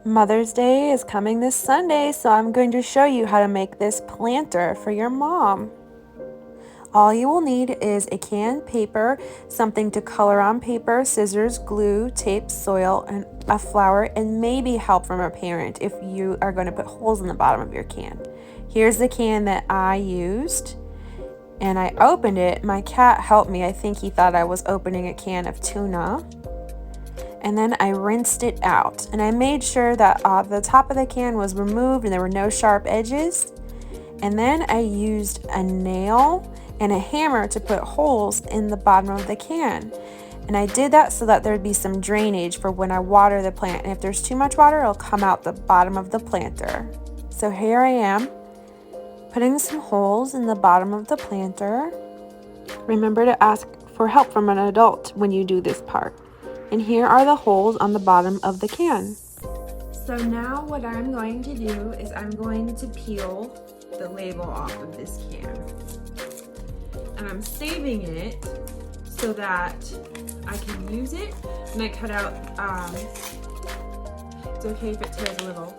Mother's Day is coming this Sunday, so I'm going to show you how to make this planter for your mom. All you will need is a canned paper, something to color on paper, scissors, glue, tape, soil, and a flower, and maybe help from a parent if you are going to put holes in the bottom of your can. Here's the can that I used, and I opened it. My cat helped me. I think he thought I was opening a can of tuna. And then I rinsed it out, and I made sure that the top of the can was removed and there were no sharp edges. And then I used a nail and a hammer to put holes in the bottom of the can. And I did that so that there'd be some drainage for when I water the plant, and if there's too much water, it'll come out the bottom of the planter. So here I am putting some holes in the bottom of the planter. Remember to ask for help from an adult when you do this part. And here are the holes on the bottom of the can. So now what I'm going to do is I'm going to peel the label off of this can. And I'm saving it so that I can use it. And I cut out, it's okay if it tears a little,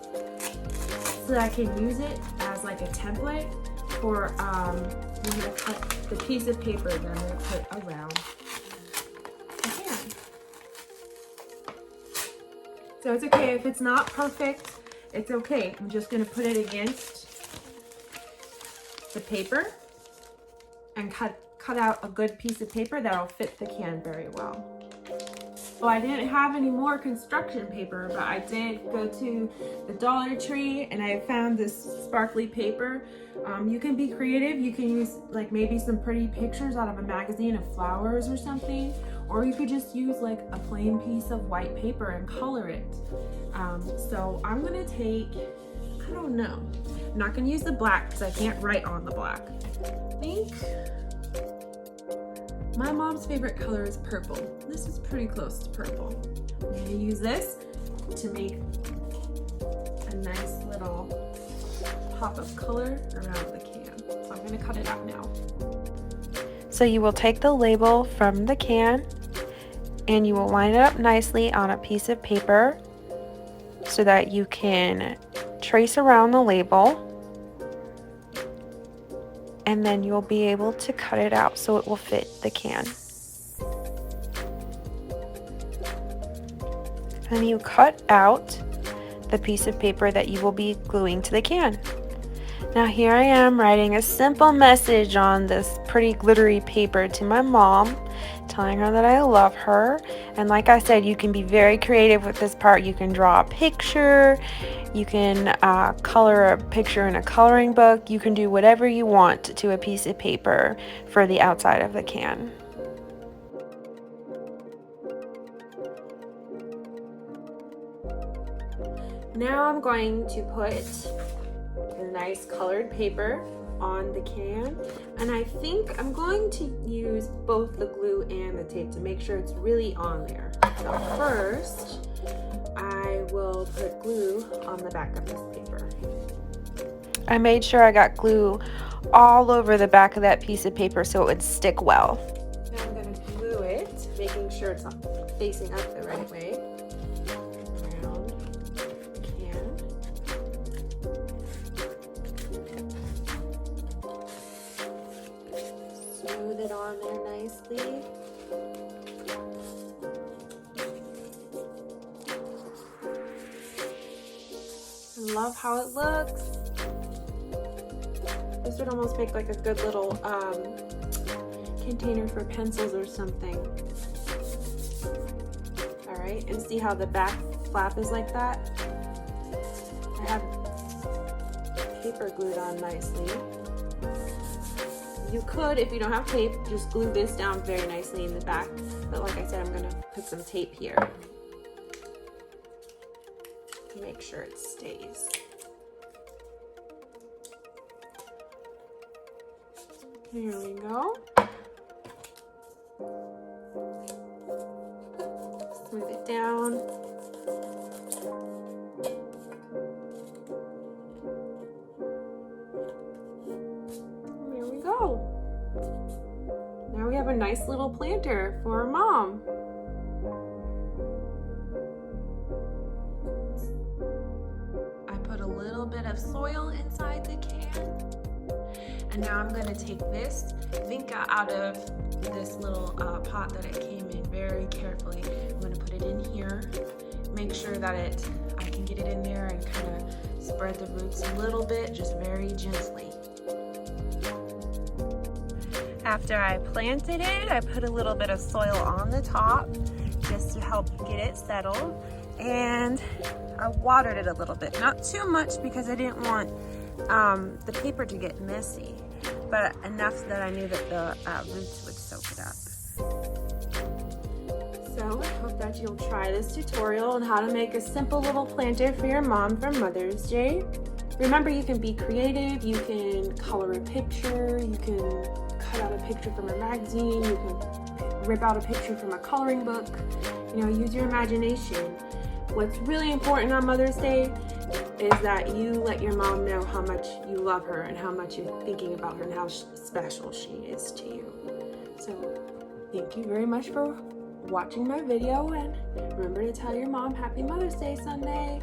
so that I can use it as like a template for I'm gonna cut the piece of paper that I'm gonna put around the can. So it's okay if it's not perfect, it's okay. I'm just gonna put it against the paper and cut out a good piece of paper that'll fit the can very well. Well, I didn't have any more construction paper, but I did go to the Dollar Tree and I found this sparkly paper. You can be creative. You can use like maybe some pretty pictures out of a magazine of flowers or something, or you could just use like a plain piece of white paper and color it. So I'm gonna take, I don't know, I'm not gonna use the black because I can't write on the black. I think my mom's favorite color is purple. This is pretty close to purple. I'm gonna use this to make a nice little pop of color around the can. So I'm gonna cut it out now. So you will take the label from the can and you will line it up nicely on a piece of paper so that you can trace around the label. And then you'll be able to cut it out so it will fit the can. And you cut out the piece of paper that you will be gluing to the can. Now here I am writing a simple message on this pretty glittery paper to my mom, telling her that I love her. And like I said, you can be very creative with this part. You can draw a picture, you can color a picture in a coloring book, you can do whatever you want to a piece of paper for the outside of the can. Now I'm going to put the nice colored paper on the can, and I think I'm going to use both the glue and the tape to make sure it's really on there. So first I will put glue on the back of this paper. I made sure I got glue all over the back of that piece of paper so it would stick well. Now I'm going to glue it, making sure it's facing up the right way. Smooth it on there nicely. I love how it looks. This would almost make like a good little container for pencils or something. All right, and see how the back flap is like that? I have paper glued on nicely. You could, if you don't have tape, just glue this down very nicely in the back. But like I said, I'm gonna put some tape here to make sure it stays. Here we go. Smooth it down. Now we have a nice little planter for Mom. little bit of soil inside the can. And now I'm going to take this vinca out of this little pot that it came in very carefully. I'm going to put it in here. Make sure that I can get it in there and kind of spread the roots a little bit, just very gently. After I planted it, I put a little bit of soil on the top just to help get it settled. And I watered it a little bit, not too much because I didn't want the paper to get messy, but enough that I knew that the roots would soak it up. So I hope that you'll try this tutorial on how to make a simple little planter for your mom for Mother's Day. Remember, you can be creative, you can color a picture, you can cut out a picture from a magazine, you can rip out a picture from a coloring book, use your imagination. What's really important on Mother's Day is that you let your mom know how much you love her and how much you're thinking about her and how special she is to you. So thank you very much for watching my video, and remember to tell your mom Happy Mother's Day Sunday.